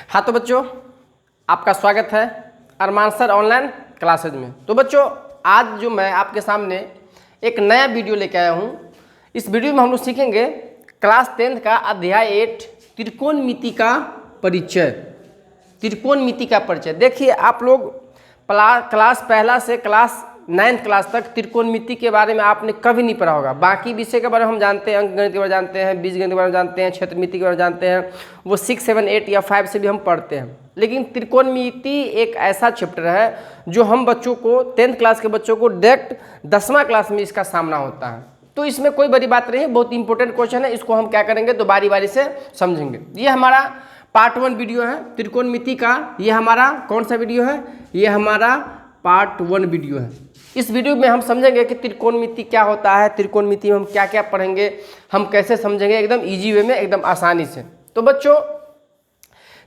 हाँ तो बच्चों, आपका स्वागत है अरमान सर ऑनलाइन क्लासेज में। तो बच्चों, आज जो मैं आपके सामने एक नया वीडियो लेके आया हूँ। इस वीडियो में हम लोग सीखेंगे क्लास 10 का अध्याय 8 त्रिकोणमिति का परिचय। त्रिकोणमिति का परिचय देखिए, आप लोग क्लास पहला से क्लास 9th क्लास तक त्रिकोणमिति के बारे में आपने कभी नहीं पढ़ा होगा। बाकी विषय के बारे में हम जानते हैं, अंकगणित के बारे में जानते हैं, बीजगणित के बारे में जानते हैं, क्षेत्रमिति के बारे में जानते हैं, वो 6, 7, 8 या 5 से भी हम पढ़ते हैं। लेकिन त्रिकोणमिति एक ऐसा चैप्टर है जो हम बच्चों को 10th क्लास के बच्चों को डायरेक्ट 10वां क्लास में इसका सामना होता है। तो इसमें कोई बड़ी बात नहीं है, बहुत इंपॉर्टेंट क्वेश्चन है। इसको हम क्या करेंगे तो बारी बारी से समझेंगे। ये हमारा पार्ट 1 वीडियो है त्रिकोणमिति का। ये हमारा कौन सा वीडियो है? ये हमारा पार्ट 1 वीडियो है। इस वीडियो में हम समझेंगे कि त्रिकोणमिति क्या होता है, त्रिकोणमिति में हम क्या क्या पढ़ेंगे, हम कैसे समझेंगे एकदम इजी वे में, एकदम आसानी से। तो बच्चों,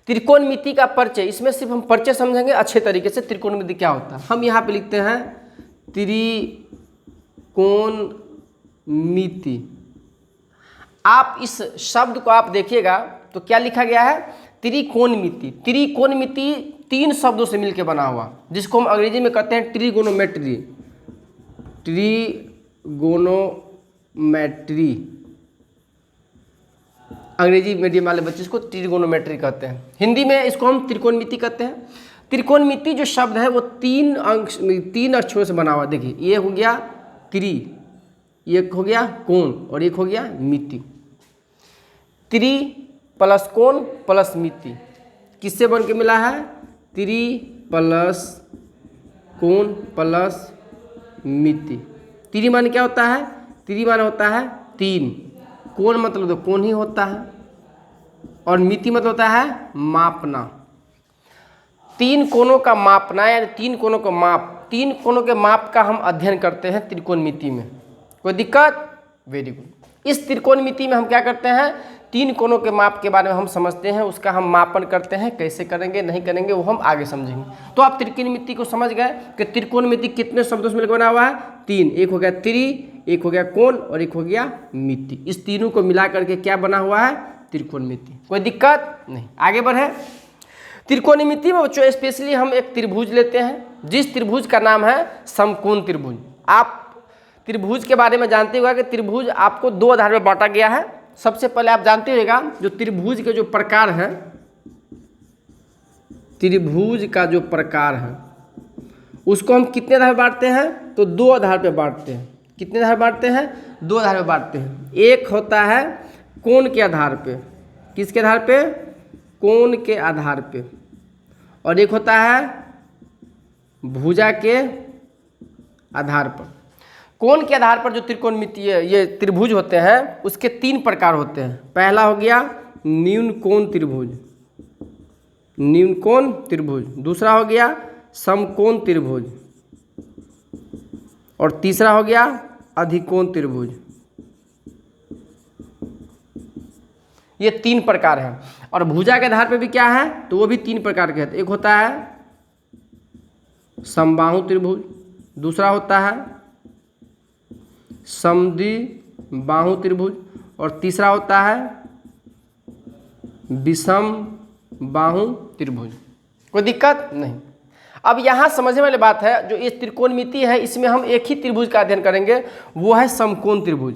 त्रिकोणमिति का परिचय, इसमें सिर्फ हम परिचय समझेंगे अच्छे तरीके से। त्रिकोणमिति क्या होता है हम यहाँ पे लिखते हैं त्रिकोणमिति। आप इस शब्द को आप देखिएगा तो क्या लिखा गया है? त्रिकोणमिति। त्रिकोणमिति 3 शब्दों से मिलकर बना हुआ, जिसको हम अंग्रेजी में कहते हैं ट्रिगोनोमेट्री। ट्रिगोनोमेट्री अंग्रेजी मीडियम वाले बच्चे इसको ट्रिगोनोमेट्री कहते हैं। हिंदी में इसको हम त्रिकोणमिति कहते हैं। त्रिकोणमिति जो शब्द है वो 3 अक्षरों से बना हुआ। देखिए, ये हो गया त्रि, एक हो गया कोण और एक हो गया मिति। त्रि प्लस कोण प्लस मिति किससे बन के मिला है? त्रि प्लस कोण प्लस मिति। त्रि मान क्या होता है? त्रि मान होता है 3। कोण मतलब तो कोण ही होता है, और मिति मतलब होता है मापना। 3 कोणों का मापना, यानी 3 कोणों का माप, 3 कोणों के माप का हम अध्ययन करते हैं त्रिकोणमिति में। कोई दिक्कत? Very good. इस त्रिकोणमिति में हम क्या करते हैं? 3 कोणों के माप के बारे में हम समझते हैं, उसका हम मापन करते हैं। कैसे करेंगे नहीं करेंगे वो हम आगे समझेंगे। तो आप त्रिकोणमिति को समझ गए कि त्रिकोणमिति कितने शब्दों से मिलकर बना हुआ है? 3। एक हो गया त्रि, एक हो गया कोण और एक हो गया मिति। इस तीनों को मिला करके क्या बना हुआ है? त्रिकोणमिति। कोई दिक्कत नहीं, आगे बढ़े। त्रिकोणमिति में बच्चों स्पेशली हम एक त्रिभुज लेते हैं, जिस त्रिभुज का नाम है समकोण त्रिभुज। आप त्रिभुज के बारे में जानते होगा कि त्रिभुज आपको 2 आधार में बांटा गया है। सबसे पहले आप जानते होगा जो त्रिभुज के जो प्रकार हैं, त्रिभुज का जो प्रकार है उसको हम कितने आधार बांटते हैं? तो 2 आधार पे बांटते हैं। कितने आधार बांटते हैं? 2 आधार पे बांटते हैं। एक होता है कोण के आधार पे। किसके आधार पे? कोण के आधार पे। और एक होता है भुजा के आधार पर। कोण के आधार पर जो त्रिकोणमिति ये त्रिभुज होते हैं उसके 3 प्रकार होते हैं। पहला हो गया न्यून कोण त्रिभुज, न्यून कोण त्रिभुज। दूसरा हो गया समकोण त्रिभुज, और तीसरा हो गया अधिकोण त्रिभुज। ये 3 प्रकार हैं। और भुजा के आधार पर भी क्या है? तो वो भी 3 प्रकार के हैं। एक होता है समबाहु त्रिभुज, दूसरा होता है समद्विबाहु त्रिभुज, और तीसरा होता है विषम बाहु त्रिभुज। कोई दिक्कत नहीं। अब यहाँ समझने वाली बात है, जो ये त्रिकोणमिति है इसमें हम एक ही त्रिभुज का अध्ययन करेंगे, वो है समकोण त्रिभुज।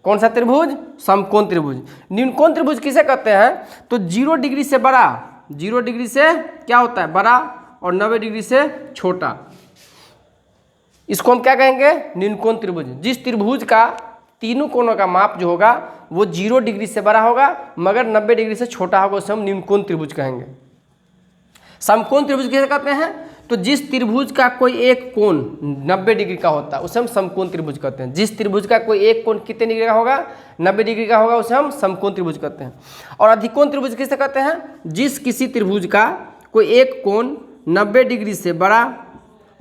कौन सा त्रिभुज? समकोण त्रिभुज। न्यूनकोण त्रिभुज किसे कहते हैं? तो 0 डिग्री से बड़ा, 0 डिग्री से क्या होता है? बड़ा, और 90 डिग्री से छोटा। इसको हम क्या कहेंगे? न्यूनकोण त्रिभुज। जिस त्रिभुज का तीनों कोणों का माप जो होगा वो 0 डिग्री से बड़ा होगा मगर 90 डिग्री से छोटा होगा, उसे हम न्यूनकोण त्रिभुज कहेंगे। समकोण त्रिभुज किसे कहते हैं? तो जिस त्रिभुज का कोई एक कोण 90 डिग्री का होता है उसे हम समकोण त्रिभुज कहते हैं। जिस त्रिभुज का कोई एक कोण कितने डिग्री का होगा? 90 डिग्री का होगा, उसे हम समकोण त्रिभुज कहते हैं। और अधिकोण त्रिभुज किसे कहते हैं? जिस किसी त्रिभुज का कोई एक कोण 90 डिग्री से बड़ा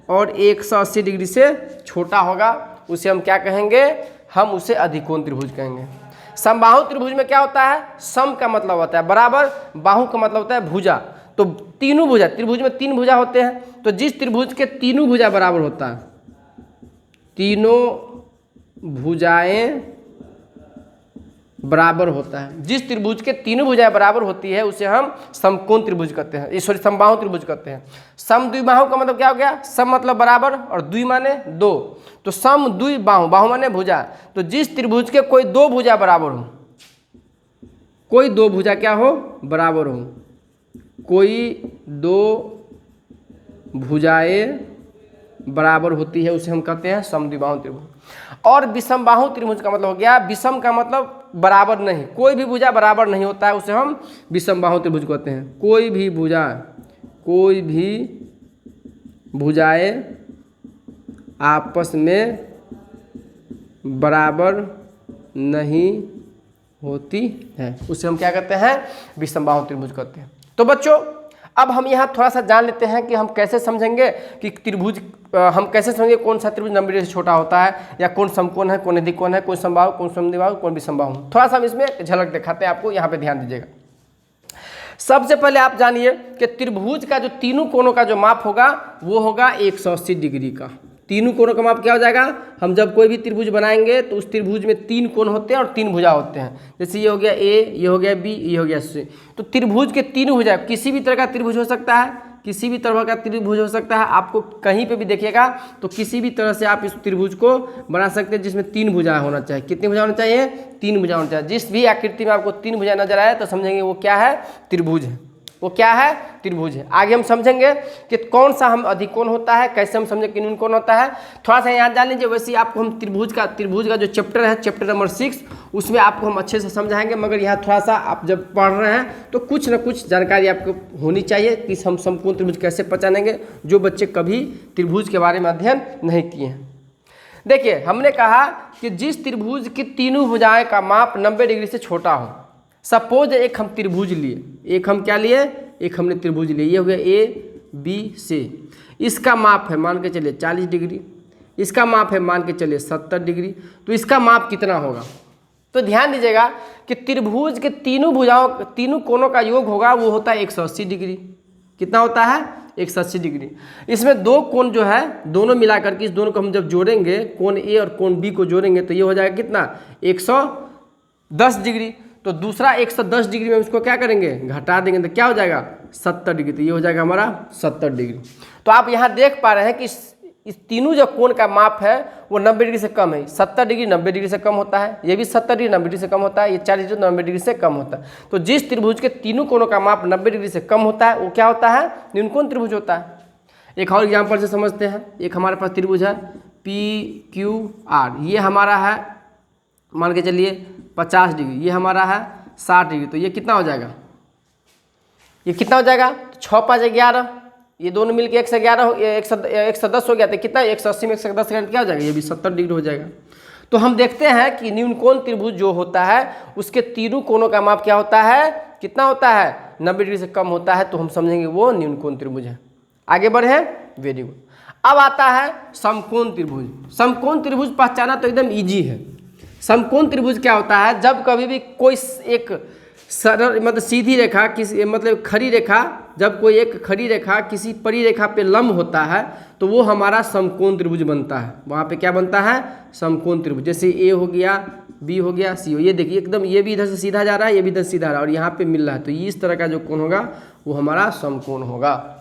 और 180 डिग्री से छोटा होगा, उसे हम क्या कहेंगे? हम उसे अधिकोण त्रिभुज कहेंगे। समबाहु त्रिभुज में क्या होता है? सम का मतलब होता है बराबर, बाहु का मतलब होता है भुजा। तो तीनों भुजा, त्रिभुज में 3 भुजा होते हैं, तो जिस त्रिभुज के तीनों भुजा बराबर होता है, तीनों भुजाएं बराबर होता है। जिस त्रिभुज के तीनों भुजाएं बराबर होती है उसे हम समकोण त्रिभुज कहते हैं, सॉरी समबाहु त्रिभुज कहते हैं। सम द्विबाहु का मतलब क्या हो गया? सम मतलब बराबर और द्वि माने दो, तो सम द्विबाहु, बाहु माने भुजा। तो जिस त्रिभुज के कोई दो भुजा बराबर हो, कोई दो भुजा क्या हो? बराबर हो, कोई दो भुजाएं बराबर होती है उसे हम कहते हैं समद्विबाहु त्रिभुज। और विषमबाहु त्रिभुज का मतलब हो गया, विषम का मतलब बराबर नहीं, कोई भी भुजा बराबर नहीं होता है उसे हम विषमबाहु त्रिभुज कहते हैं। कोई भी भुजाएं आपस में बराबर नहीं होती है उसे हम क्या कहते हैं? विषमबाहु त्रिभुज कहते हैं। तो बच्चों अब हम यहाँ थोड़ा सा जान लेते हैं कि हम कैसे समझेंगे कि त्रिभुज, हम कैसे समझेंगे कौन सा त्रिभुज 90 डिग्री से छोटा होता है, या कौन समकोण है, कौन अधिकोण है, कौन समबाहु, कौन समद्विबाहु, कौन विषमबाहु। थोड़ा सा हम इसमें झलक दिखाते हैं आपको, यहाँ पे ध्यान दीजिएगा। सबसे पहले आप जानिए कि त्रिभुज का जो तीनों कोणों का जो माप होगा वो होगा 180 डिग्री का। तीनों कोणों का माप क्या हो जाएगा? हम जब कोई भी त्रिभुज बनाएंगे तो उस त्रिभुज में 3 कोण होते हैं और 3 भुजा होते हैं। जैसे ये हो गया ए, ये हो गया बी, ये हो गया सी। तो त्रिभुज के तीनों भुजा, किसी भी तरह का त्रिभुज हो सकता है, किसी भी तरह का त्रिभुज हो सकता है। आपको कहीं पे भी देखिएगा तो किसी भी तरह से आप इस त्रिभुज को बना सकते हैं जिसमें 3 भुजा होना चाहिए। कितनी भुजा होना चाहिए? 3 भुजा होना चाहिए। जिस भी आकृति में आपको 3 भुजा नजर आए तो समझेंगे वो क्या है? त्रिभुज है। वो क्या है? त्रिभुज है। आगे हम समझेंगे कि कौन सा हम अधिकोण होता है, कैसे हम समझें कि न्यूनकोण होता है। थोड़ा सा यहाँ जान लीजिए। वैसे ही आपको हम त्रिभुज का जो चैप्टर है, चैप्टर नंबर 6, उसमें आपको हम अच्छे से समझाएंगे। मगर यहाँ थोड़ा सा आप जब पढ़ रहे हैं तो कुछ ना कुछ जानकारी आपको होनी चाहिए कि हम समकोण त्रिभुज कैसे पहचानेंगे, जो बच्चे कभी त्रिभुज के बारे में अध्ययन नहीं किए हैं। देखिए, हमने कहा कि जिस त्रिभुज की तीनों भुजाएं का माप 90 डिग्री से छोटा हो। सपोज एक हम त्रिभुज लिए, एक हम क्या लिए? एक हमने त्रिभुज लिए। ये हो गया ए बी सी। इसका माप है मान के चलिए 40 डिग्री, इसका माप है मान के चलिए 70 डिग्री। तो इसका माप कितना होगा? तो ध्यान दीजिएगा कि त्रिभुज के तीनों भुजाओं, तीनों कोणों का योग होगा वो होता है 180 डिग्री। कितना होता है? 180 डिग्री। इसमें दो कोण जो है, दोनों मिलाकर के इस दोनों को हम जब जोड़ेंगे, कोण ए और कोण बी को जोड़ेंगे तो ये हो जाएगा कितना? 110 डिग्री। तो दूसरा 110 डिग्री में उसको क्या करेंगे? घटा देंगे तो क्या हो जाएगा? 70 डिग्री। तो ये हो जाएगा हमारा 70 डिग्री। तो आप यहाँ देख पा रहे हैं कि इस तीनों जो कोण का माप है वो 90 डिग्री से कम है। 70 डिग्री 90 डिग्री से कम होता है, ये भी 70 डिग्री 90 डिग्री से कम होता है, ये 40 डिग्री 90 डिग्री से कम होता है। तो जिस त्रिभुज के तीनों कोणों का माप 90 डिग्री से कम होता है वो क्या होता है? न्यूनकोण त्रिभुज होता है। एक और एग्जाम्पल से समझते हैं। एक हमारे पास त्रिभुज है PQR। ये हमारा है मान के चलिए 50 डिग्री, ये हमारा है 60 डिग्री। तो ये कितना हो जाएगा? ये कितना हो जाएगा? 6 5 11, ये दोनों मिलके 110 हो गया। तो कितना? 180 में 110 क्या हो जाएगा? ये भी 70 डिग्री हो जाएगा। तो हम देखते हैं कि न्यूनकोण त्रिभुज जो होता है उसके तीनों कोणों का माप क्या होता है? कितना होता है? 90 डिग्री से कम होता है। तो हम समझेंगे वो न्यूनकोण त्रिभुज है। आगे बढ़े, वेरी गुड। अब आता है समकोण त्रिभुज। समकोण त्रिभुज पहचाना तो एकदम ईजी है। समकोण त्रिभुज क्या होता है? जब कभी भी कोई एक सरल मतलब सीधी रेखा, किसी मतलब खड़ी रेखा, जब कोई एक खड़ी रेखा किसी परिरेखा पे लंब होता है तो वो हमारा समकोण त्रिभुज बनता है। वहाँ पे क्या बनता है? समकोण त्रिभुज। जैसे ए हो गया, बी हो गया, सी हो। ये देखिए एकदम, ये भी इधर से सीधा जा रहा है, ये भी इधर सीधा आ रहा है, और यहाँ पे मिल रहा है। तो इस तरह का जो कोण होगा वो हमारा समकोण होगा।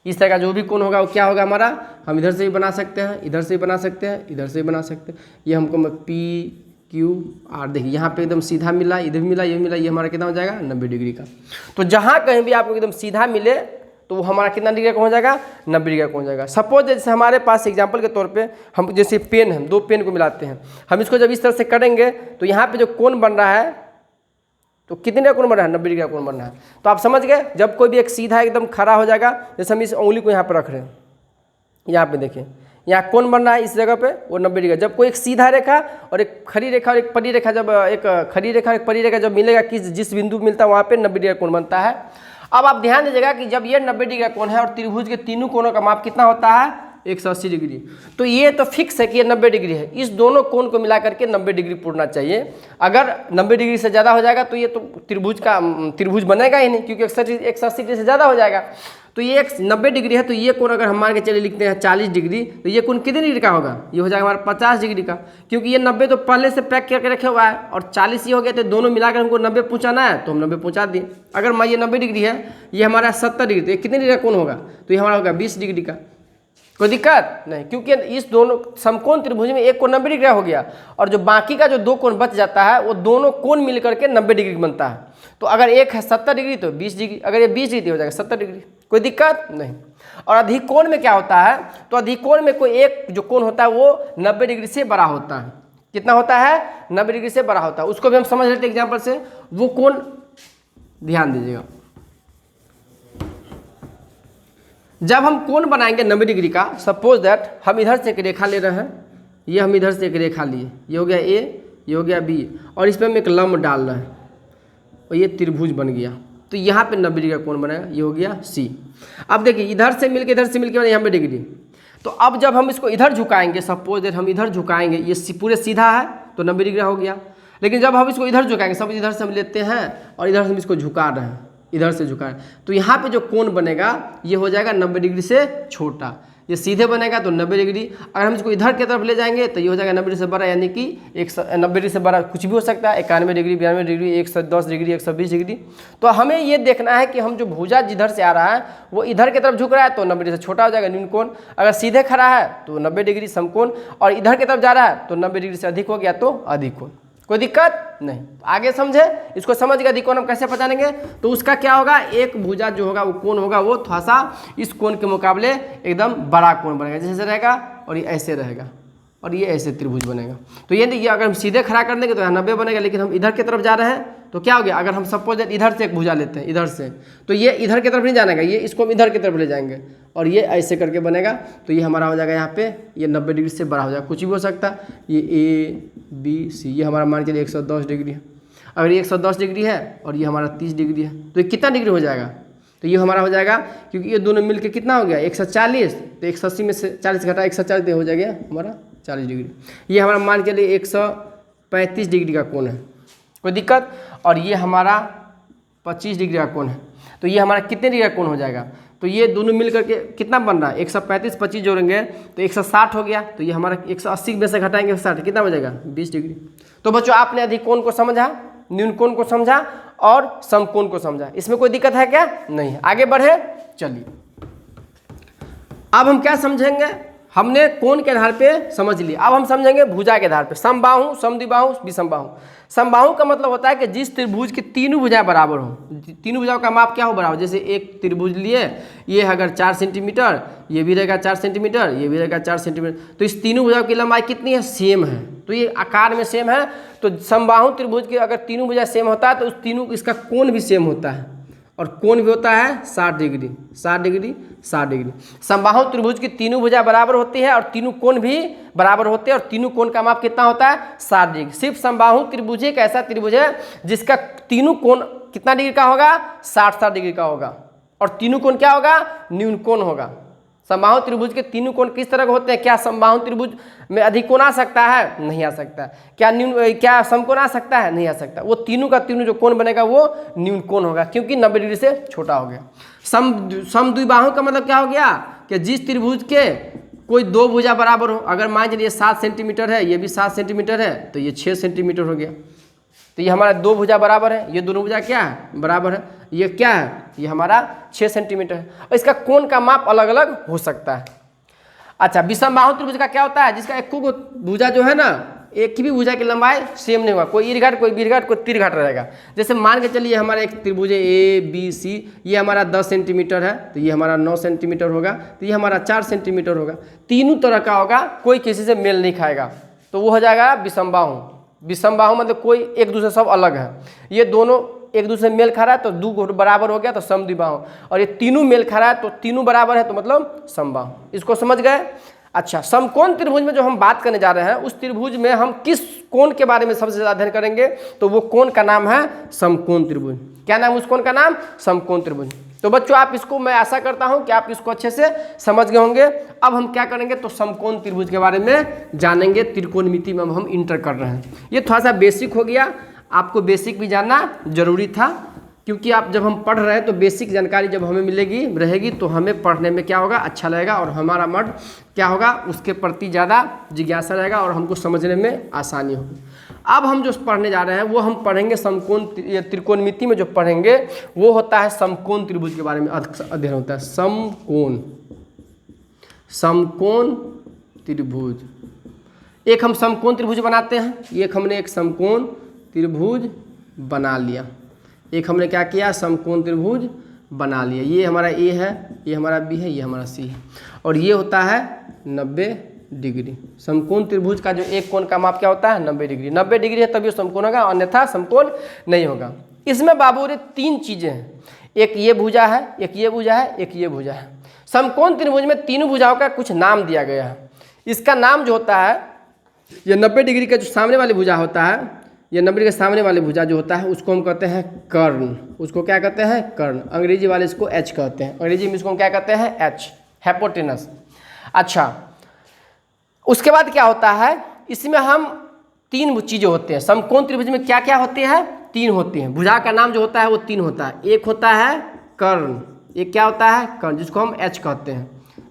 इस तरह का जो भी कोण होगा वो क्या होगा हमारा? हम इधर से भी बना सकते हैं, इधर से भी बना सकते हैं, इधर से भी बना सकते हैं। ये हमको PQR देखिए यहाँ पे एकदम सीधा मिला, इधर मिला, ये मिला, ये हमारा कितना हो जाएगा? 90 डिग्री का। तो जहाँ कहीं भी आपको एकदम सीधा मिले तो वो हमारा कितना डिग्री का हो जाएगा? 90 डिग्री का हो जाएगा। सपोज जैसे हमारे पास एग्जाम्पल के तौर पे हम जैसे पेन है, दो पेन को मिलाते हैं, हम इसको जब इस तरह से करेंगे तो यहाँ पे जो कोण बन रहा है तो कितने का कोण बन रहा है? 90 डिग्री का कोण बन रहा है। तो आप समझ गए, जब कोई भी एक सीधा एकदम खड़ा हो जाएगा, जैसे हम इस उंगली को यहाँ पर रख रहे हैं, यहाँ पे देखिए यहाँ कोण बन रहा है इस जगह पे, वो 90 डिग्री। जब कोई एक सीधा रेखा और एक खड़ी रेखा और एक परी रेखा, जब एक खड़ी रेखा और एक परी रेखा जब मिलेगा, जिस बिंदु मिलता है वहाँ पे 90 डिग्री का कोण बनता है। अब आप ध्यान दीजिएगा कि जब ये 90 डिग्री का कोण है और त्रिभुज के तीनों कोणों का माप कितना होता है? 180 डिग्री। तो ये तो फिक्स है कि ये 90 डिग्री है। इस दोनों कोण को मिला करके 90 डिग्री पूरना चाहिए। अगर 90 डिग्री से ज़्यादा हो जाएगा तो ये तो त्रिभुज बनेगा ही नहीं, क्योंकि 180 डिग्री से ज़्यादा हो जाएगा। तो ये एक 90 डिग्री है, तो ये कोण अगर हम मान के चलिए लिखते हैं 40 डिग्री, तो ये कोण कितने डिग्री का होगा? ये हो जाएगा हमारा 50 डिग्री का, क्योंकि ये 90 तो पहले से पैक करके रखे हुआ है और 40 ये हो गया, तो दोनों मिलाकर हमको 90 पहुँचाना है, तो हम 90 पहुँचा दिए। अगर मान ये 90 डिग्री है, ये हमारा 70 डिग्री, तो ये कितने डिग्री का कोण होगा? तो ये हमारा होगा 20 डिग्री का। कोई दिक्कत नहीं, क्योंकि इस दोनों समकोण त्रिभुज में एक कोण 90 डिग्री का हो गया और जो बाकी का जो दो कोण बच जाता है वो दोनों कोण मिल करके 90 डिग्री बनता है। तो अगर एक है 70 डिग्री तो 20 डिग्री, अगर ये 20 डिग्री हो जाएगा 70 डिग्री। कोई दिक्कत नहीं। और अधिक कोण में क्या होता है? तो अधिक कोण में कोई एक जो कोण होता है वो 90 डिग्री से बड़ा होता है। कितना होता है? 90 डिग्री से बड़ा होता है। उसको भी हम समझ लेते हैं एग्जाम्पल से। वो कोण ध्यान दीजिएगा, जब हम कोण बनाएंगे 90 डिग्री का, सपोज दैट हम इधर से एक रेखा ले रहे हैं, ये हम इधर से एक रेखा लिए, ये हो गया ए, ये हो गया बी, और इस पर हम एक लंब डाल रहे हैं और ये त्रिभुज बन गया। तो यहाँ पे 90 डिग्री का कोण बनेगा, ये हो गया सी। अब देखिए इधर से मिलके यहाँ पे डिग्री। तो अब जब हम इसको इधर झुकाएंगे, सपोज दैट हम इधर झुकाएंगे, ये पूरे सीधा है तो 90 डिग्री हो गया। लेकिन जब हम इसको इधर झुकाएंगे, सब इधर से हम लेते हैं और इधर से हम इसको झुका रहे हैं, इधर से झुका है, तो यहाँ पे जो कोण बनेगा ये हो जाएगा 90 डिग्री से छोटा। ये सीधे बनेगा तो 90 डिग्री। अगर हम इसको इधर की तरफ ले जाएंगे तो ये हो जाएगा 90 डिग्री से बड़ा, यानी कि 90 डिग्री से बड़ा कुछ भी हो सकता है, 91 डिग्री, 92 डिग्री, 110 डिग्री, 120 डिग्री। तो हमें ये देखना है कि हम जो भुजा जिधर से आ रहा है वो इधर की तरफ झुक रहा है तो 90 डिग्री से छोटा हो जाएगा न्यून कोण। अगर सीधे खड़ा है तो 90 डिग्री समकोण, और इधर की तरफ जा रहा है तो 90 डिग्री से अधिक हो गया तो अधिक कोण। कोई दिक्कत नहीं। आगे समझे, इसको समझ गया अधिक कोण हम कैसे पहचानेंगे। तो उसका क्या होगा, एक भुजा जो होगा वो कोण होगा वो थोड़ा सा इस कोण के मुकाबले एकदम बड़ा कोण बनेगा, जैसे रहेगा, और ये ऐसे रहेगा और ये ऐसे त्रिभुज बनेगा। तो ये देखिए अगर हम सीधे खड़ा कर देंगे तो यहाँ 90 बनेगा, लेकिन हम इधर की तरफ जा रहे हैं तो क्या हो गया, अगर हम सपोज इधर से एक भुजा लेते हैं इधर से, तो ये इधर की तरफ नहीं जानेगा, ये इसको हम इधर की तरफ ले जाएंगे और ये ऐसे करके बनेगा। तो ये हमारा हो जाएगा यहाँ पे ये 90 डिग्री से बड़ा हो जाएगा, कुछ भी हो सकता है। ये ए बी सी, ये हमारा मान के लिए 110 डिग्री है। अगर ये 110 डिग्री है और ये हमारा 30 डिग्री है तो ये कितना डिग्री हो जाएगा, तो ये हमारा हो जाएगा, क्योंकि ये दोनों मिलके कितना हो गया 140, तो 180 में से 40 घटा 140 हो जाएगा हमारा 40 डिग्री। ये हमारा मान के लिए 135 डिग्री का कोण है। कोई दिक्कत। और ये हमारा 25 डिग्री का कोण है। तो ये हमारा कितने डिग्री का कोण हो जाएगा, तो ये दोनों मिल करके कितना बन रहा है 135 25 जोड़ेंगे तो 160 हो गया। तो ये हमारा 180 में से घटाएंगे 160, कितना बचेगा 20 डिग्री। तो बच्चों आपने अधिक कोण को समझा, न्यून कोण को समझा और समकोण को समझा। इसमें कोई दिक्कत है क्या? नहीं। आगे बढ़े, चलिए अब हम क्या समझेंगे। हमने कोण के आधार पे समझ लिया, अब हम समझेंगे भुजा के आधार पे। समबाहु, समद्विबाहु, विषमबाहु। समबाहु का मतलब होता है कि जिस त्रिभुज की तीनों भुजाएं बराबर हो, तीनों भुजाओं का माप क्या हो, बराबर। जैसे एक त्रिभुज लिए, ये अगर 4 सेंटीमीटर, ये भी रहेगा 4 सेंटीमीटर, ये भी रहेगा 4 सेंटीमीटर, तो इस तीनों भुजाओं की लंबाई कितनी है, सेम है। तो ये आकार में सेम है। तो समबाहु त्रिभुज की अगर तीनों भुजा सेम होता है तो उस तीनों इसका कोण भी सेम होता है, और कोण भी होता है 60 डिग्री, 60 डिग्री, 60 डिग्री। समबाहु त्रिभुज की तीनों भुजा बराबर होती है और तीनों कोण भी बराबर होते हैं, और तीनों कोण का माप कितना होता है 60 डिग्री। सिर्फ समबाहु त्रिभुज एक ऐसा त्रिभुज है जिसका तीनों कोण कितना डिग्री का होगा, 60 डिग्री का होगा, और तीनों कोण क्या होगा, न्यून कोण होगा। समबाहु त्रिभुज के तीनों कोण किस तरह के होते हैं? क्या समबाहु त्रिभुज में अधिक कोण आ सकता है? नहीं आ सकता। क्या समकोण आ सकता है? नहीं आ सकता। वो तीनों का तीनों जो कोण बनेगा वो न्यून कोण होगा, क्योंकि 90 डिग्री से छोटा हो गया। समद्विबाहु का मतलब क्या हो गया कि जिस त्रिभुज के कोई दो भुजा बराबर हो, अगर मान लीजिए 7 सेंटीमीटर है, ये भी 7 सेंटीमीटर है, तो ये 6 सेंटीमीटर हो गया। तो ये हमारा दो भुजा बराबर है, ये दोनों भुजा क्या है, बराबर है। ये क्या है, ये हमारा 6 सेंटीमीटर है, और इसका कोण का माप अलग अलग हो सकता है। अच्छा, विषमबाहु त्रिभुज का क्या होता है, जिसका एक को भुजा जो है ना, एक ही भी भुजा की लंबाई सेम नहीं होगा, कोई इर्घाट, कोई बिर्घाट, कोई तिरघाट रहेगा। जैसे मान के चलिए हमारा एक त्रिभुज है ए बी सी, ये हमारा 10 सेंटीमीटर है, तो ये हमारा 9 सेंटीमीटर होगा, तो ये हमारा 4 सेंटीमीटर होगा। तीनों तरह का होगा, कोई किसी से मेल नहीं खाएगा, तो वो हो जाएगा विषमबाहु। विषमबाहु मतलब कोई एक दूसरे सब अलग है, ये दोनों एक दूसरे मेल खा रहा है तो दो बराबर हो गया तो समद्विबाहु, और ये तीनों मेल खा रहा है तो तीनों बराबर है तो मतलब समबाहु। इसको समझ गए। अच्छा, समकोण त्रिभुज में जो हम बात करने जा रहे हैं, उस त्रिभुज में हम किस कोण के बारे में सबसे ज़्यादा अध्ययन करेंगे, तो वो कोण का नाम है समकोण त्रिभुज। क्या नाम उस कोण का नाम, समकोण त्रिभुज। तो बच्चों आप इसको, मैं आशा करता हूं कि आप इसको अच्छे से समझ गए होंगे। अब हम क्या करेंगे, तो समकोण त्रिभुज के बारे में जानेंगे। त्रिकोणमिति में हम इंटर कर रहे हैं। ये थोड़ा सा बेसिक हो गया, आपको बेसिक भी जानना जरूरी था। क्योंकि आप जब हम पढ़ रहे हैं तो बेसिक जानकारी जब हमें मिलेगी रहेगी तो हमें पढ़ने में क्या होगा, अच्छा लगेगा और हमारा मन क्या होगा, उसके प्रति ज़्यादा जिज्ञासा रहेगा और हमको समझने में आसानी होगी। अब हम जो पढ़ने जा रहे हैं वो हम पढ़ेंगे समकोण त्रिकोणमिति में जो पढ़ेंगे वो होता है समकोण त्रिभुज के बारे में अध्ययन होता है। समकोण त्रिभुज, एक हम समकोण त्रिभुज बनाते हैं, एक हमने एक समकोण त्रिभुज बना लिया, एक हमने क्या किया, समकोण त्रिभुज बना लिया। ये हमारा ए है, ये हमारा बी है, ये हमारा सी है और ये होता है 90 डिग्री। समकोण त्रिभुज का जो एक कोण का माप क्या होता है, 90 डिग्री। 90 डिग्री है तभी समकोण होगा, अन्यथा समकोण नहीं होगा। इसमें बाबू रे 3 चीज़ें हैं, एक ये भुजा है, एक ये भुजा है, एक ये भुजा है। समकोण त्रिभुज में तीनों भुजाओं का कुछ नाम दिया गया है। इसका नाम जो होता है, ये 90 डिग्री का जो सामने वाली भुजा होता है, ये 90 डिग्री के सामने वाली भुजा जो होता है उसको हम कहते हैं कर्ण। उसको क्या कहते हैं, कर्ण। अंग्रेजी वाले इसको एच कहते हैं, अंग्रेजी में इसको हम क्या कहते हैं, एच, हाइपोटेनस। अच्छा, उसके बाद क्या होता है, इसमें हम 3 चीज़ें होते हैं। समकोण त्रिभुज में क्या क्या होते हैं, 3 होते हैं। भुजा का नाम जो होता है वो 3 होता है। एक होता है कर्ण, एक क्या होता है, कर्ण, जिसको हम एच कहते हैं।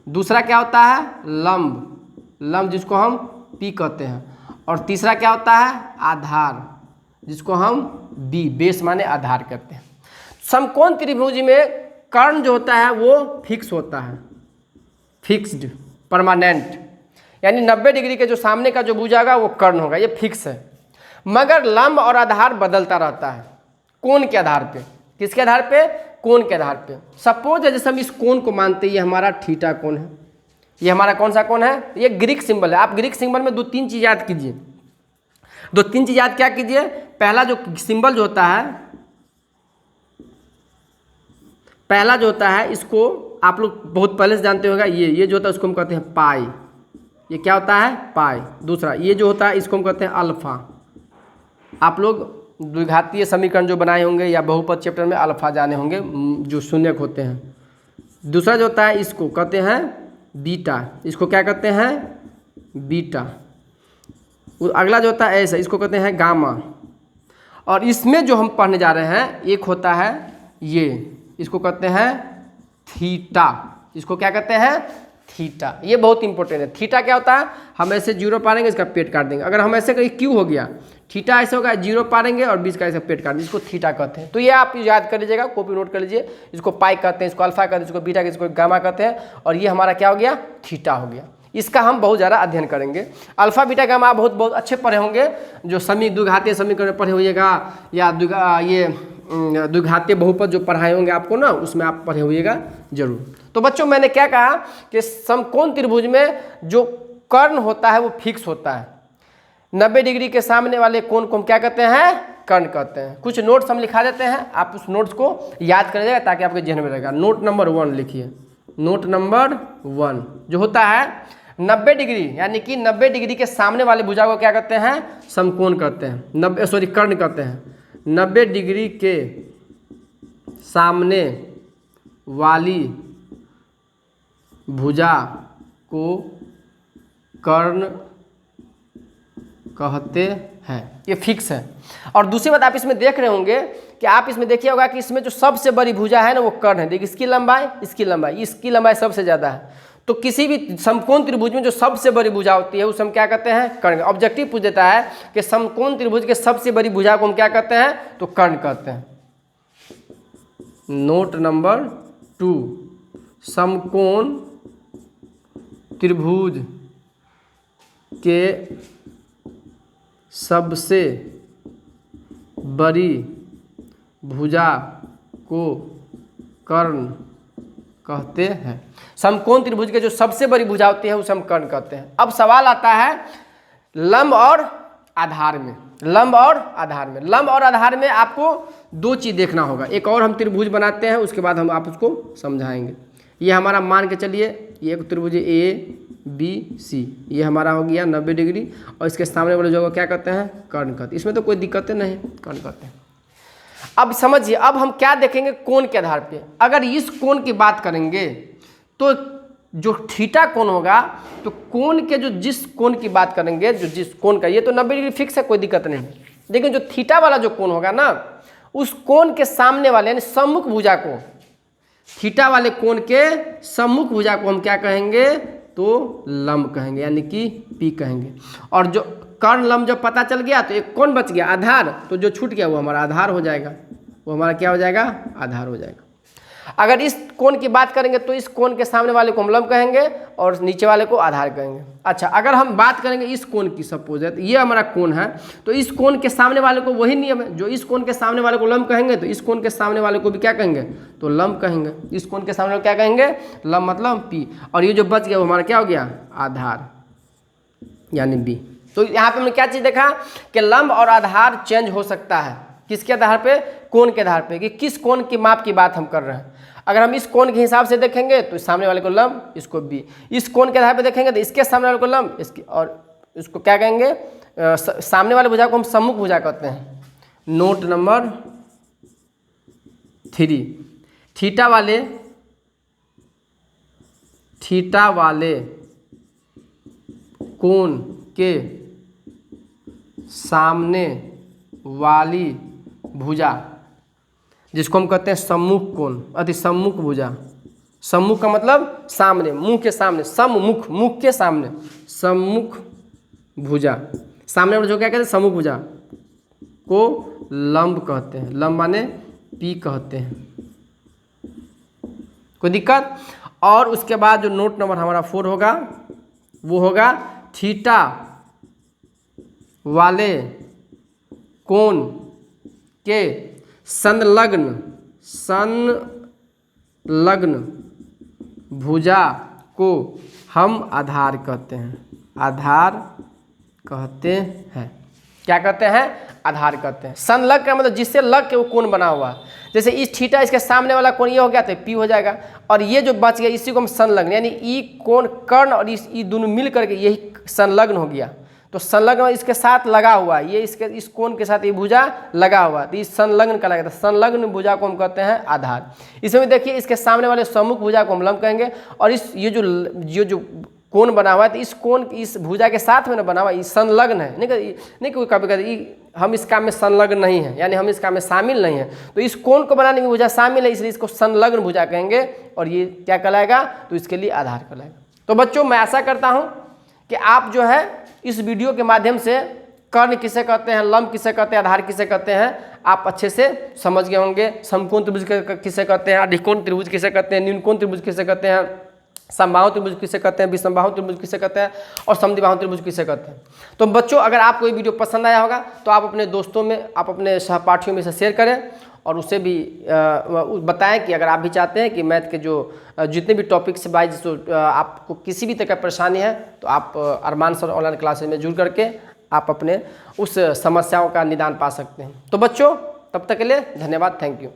दूसरा क्या होता है, लंब, जिसको हम पी कहते हैं। और तीसरा क्या होता है, आधार, जिसको हम बी, बेस माने आधार कहते हैं। समकोण त्रिभुज में कर्ण जो होता है वो फिक्स होता है, फिक्स्ड, परमानेंट, यानी 90 डिग्री के जो सामने का जो भुजा होगा वो कर्ण होगा, ये फिक्स है। मगर लंब और आधार बदलता रहता है कोण के आधार पे। किसके आधार पे, कोण के आधार पे। सपोज जैसे हम इस कोण को मानते हैं, ये हमारा थीटा कोण है, ये हमारा कौन सा कोण है, ये ग्रीक सिंबल है। आप ग्रीक सिंबल में 2-3 चीज़ याद कीजिए, 2-3 चीज़ याद क्या कीजिए। पहला जो सिंबल जो होता है, पहला जो होता है, इसको आप लोग बहुत पहले से जानते होगा, ये जो होता है उसको हम कहते हैं पाई। ये क्या होता है, पाई। दूसरा ये जो होता है इसको हम कहते हैं अल्फा। आप लोग द्विघातीय समीकरण जो बनाए होंगे या बहुपद चैप्टर में अल्फा जाने होंगे, जो शून्यक होते हैं। दूसरा जो होता है इसको कहते हैं बीटा, इसको क्या कहते हैं, बीटा। अगला जो होता है ऐसा, इसको कहते हैं गामा। और इसमें जो हम पढ़ने जा रहे हैं एक होता है ये, इसको कहते हैं थीटा। इसको क्या कहते हैं, थीटा। ये बहुत इंपॉर्टेंट है। थीटा क्या होता है, हम ऐसे 0 पारेंगे, इसका पेट काट देंगे। अगर हम ऐसे कहीं क्यू हो गया, थीटा ऐसे होगा, 0 पारेंगे और 20 का ऐसा पेट काट देंगे, इसको थीटा कहते हैं। तो ये आप याद कर लीजिएगा, कॉपी नोट कर लीजिए। इसको पाई कहते हैं, इसको अल्फा कहते हैं, इसको बीटा, इसको गामा कहते हैं। और ये हमारा क्या हो गया, थीटा हो गया। इसका हम बहुत ज़्यादा अध्ययन करेंगे। अल्फा बीटा गामा बहुत अच्छे पढ़े होंगे, जो द्विघातीय समीकरण पढ़े होइएगा या द्विघातीय बहुपद जो पढ़ाए होंगे आपको ना, उसमें आप पढ़े होइएगा जरूर। तो बच्चों मैंने क्या कहा कि समकोण त्रिभुज में जो कर्ण होता है वो फिक्स होता है। 90 डिग्री के सामने वाले कोण को हम क्या कहते हैं, कर्ण कहते हैं। कुछ नोट्स हम लिखा देते हैं, आप उस नोट्स को याद कर लीजिएगा ताकि आपके जहन में रहेगा। नोट नंबर 1 लिखिए। नोट नंबर 1 जो होता है 90 डिग्री, यानी कि 90 डिग्री के सामने वाले भुजा को क्या कहते हैं, समकोण कहते हैं, कर्ण कहते हैं। 90 डिग्री के सामने वाली भुजा को कर्ण कहते हैं, ये फिक्स है। और दूसरी बात आप इसमें देख रहे होंगे कि आप इसमें देखिए होगा कि इसमें जो सबसे बड़ी भुजा है ना वो कर्ण है। देखिए इसकी लंबाई सबसे ज़्यादा है। तो किसी भी समकोण त्रिभुज में जो सबसे बड़ी भुजा होती है उसे हम क्या कहते हैं, कर्ण। ऑब्जेक्टिव पूछ देता है कि समकोण त्रिभुज के सबसे बड़ी भुजा को हम क्या कहते हैं, तो कर्ण कहते हैं। नोट नंबर 2, समकोण त्रिभुज के सबसे बड़ी भुजा को कर्ण कहते हैं। समकोण त्रिभुज के जो सबसे बड़ी भुजा होती है उसे हम कर्ण कहते हैं। अब सवाल आता है लंब और आधार में। लंब और आधार में आपको 2 चीज़ देखना होगा। एक और हम त्रिभुज बनाते हैं, उसके बाद हम आप उसको समझाएंगे। ये हमारा मान के चलिए, ये एक त्रिभुज ABC, ये हमारा हो गया 90 डिग्री और इसके सामने वाले जगह क्या कहते हैं, कर्ण कहते हैं। इसमें तो कोई दिक्कत नहीं, कर्ण कहते हैं। अब समझिए, अब हम क्या देखेंगे कोण के आधार पे। अगर इस कोण की बात करेंगे तो जो थीटा कोण होगा, तो कोण के जो जिस कोण की बात करेंगे, जो जिस कोण का, ये तो 90 डिग्री फिक्स है, कोई दिक्कत नहीं। लेकिन जो थीटा वाला जो कोण होगा ना, उस कोण के सामने वाले यानी सम्मुख भुजा को, थीटा वाले कोण के सम्मुख भुजा को हम क्या कहेंगे, तो लंब कहेंगे, यानी कि पी कहेंगे। और जो कर्ण लंब जब पता चल गया तो एक कौन बच गया, आधार, तो जो छूट गया वो हमारा आधार हो जाएगा, वो हमारा क्या हो जाएगा, आधार हो जाएगा। अगर इस कोण की बात करेंगे तो इस कोण के सामने वाले को हम लंब कहेंगे और नीचे वाले को आधार कहेंगे। अच्छा, अगर हम बात करेंगे इस कोण की, सपोज है तो ये हमारा कोण है, तो इस कोण के सामने वाले को वही नियम है, जो इस कोण के सामने वाले को लंब कहेंगे तो इस कोण के सामने वाले को भी क्या कहेंगे, तो लंब कहेंगे। इस कोण के सामने वाले को क्या कहेंगे, लंब, मतलब पी। और ये जो बच गया वो हमारा क्या हो गया, आधार, यानी बी। तो यहाँ पे हमने क्या चीज़ देखा कि लंब और आधार चेंज हो सकता है, किसके आधार पे, कोण के आधार पे, कि किस कोण की माप की बात हम कर रहे हैं। अगर हम इस कोण के हिसाब से देखेंगे तो सामने वाले को लंब, इसको बी। इस कोण के आधार पे देखेंगे तो इसके सामने वाले को लंब, इसकी, और इसको क्या कहेंगे, सामने वाले भुजा को हम सम्मुख भुजा कहते हैं। नोट नंबर 3, थीटा वाले कोण के सामने वाली भुजा, जिसको हम कहते हैं सम्मुख कोण, अति सम्मुख भुजा। सम्मुख का मतलब सामने, मुंह के सामने, सम्मुख, मुख के सामने, सम्मुख भुजा, सामने वाले जो क्या कहते हैं, सम्मुख भुजा को लंब कहते हैं। लंब माने पी कहते हैं। कोई दिक्कत? और उसके बाद जो नोट नंबर हमारा 4 होगा वो होगा थीटा वाले कोण के संलग्न भुजा को हम आधार कहते हैं। आधार कहते हैं, क्या कहते हैं, आधार कहते हैं। संलग्न का मतलब जिससे लग के वो कोण बना हुआ है। जैसे इस थीटा, इसके सामने वाला कोण ये हो गया तो पी हो जाएगा, और ये जो बच गया इसी को हम संलग्न, यानी ई कोण, कर्ण और इस ई दोनों मिल करके यही संलग्न हो गया। तो संलग्न इसके साथ लगा हुआ है, ये इसके इस कोण के साथ ये भुजा लगा हुआ है, तो इस संलग्न का लगा, संलग्न भुजा को हम कहते हैं आधार। इसमें देखिए इसके सामने वाले सम्मुख भुजा को हम लंब कहेंगे, और इस ये जो कोण बना हुआ है तो इस कोण, इस भुजा के साथ में ना बना हुआ, ये संलग्न है, नहीं कोई कभी कभी हम इस काम में संलग्न नहीं है, यानी हम इस काम में शामिल नहीं है, तो इस कोण को बनाने में भुजा शामिल है, इसलिए इसको संलग्न भुजा कहेंगे, और ये क्या कहलाएगा, तो इसके लिए आधार कहलाएगा। तो बच्चों, मैं आशा करता हूँ कि आप जो है इस वीडियो के माध्यम से कर्ण किसे कहते हैं, लंब किसे कहते हैं, आधार किसे कहते हैं, आप अच्छे से समझ गए होंगे। समकोण त्रिभुज किसे कहते हैं, अधिकोण त्रिभुज किसे कहते हैं, न्यूनकोण त्रिभुज किसे कहते हैं, समबाहु त्रिभुज किसे कहते हैं, विषमबाहु त्रिभुज किसे कहते हैं, और समद्विबाहु त्रिभुज किसे कहते हैं। तो बच्चों, अगर आपको ये वीडियो पसंद आया होगा तो आप अपने दोस्तों में, आप अपने सहपाठियों में से शेयर करें, और उसे भी बताएं कि अगर आप भी चाहते हैं कि मैथ के जो जितने भी टॉपिक्स वाइज जो आपको किसी भी तरह का परेशानी है, तो आप अरमान सर ऑनलाइन क्लासेस में जुड़ करके आप अपने उस समस्याओं का निदान पा सकते हैं। तो बच्चों, तब तक के लिए धन्यवाद, थैंक यू।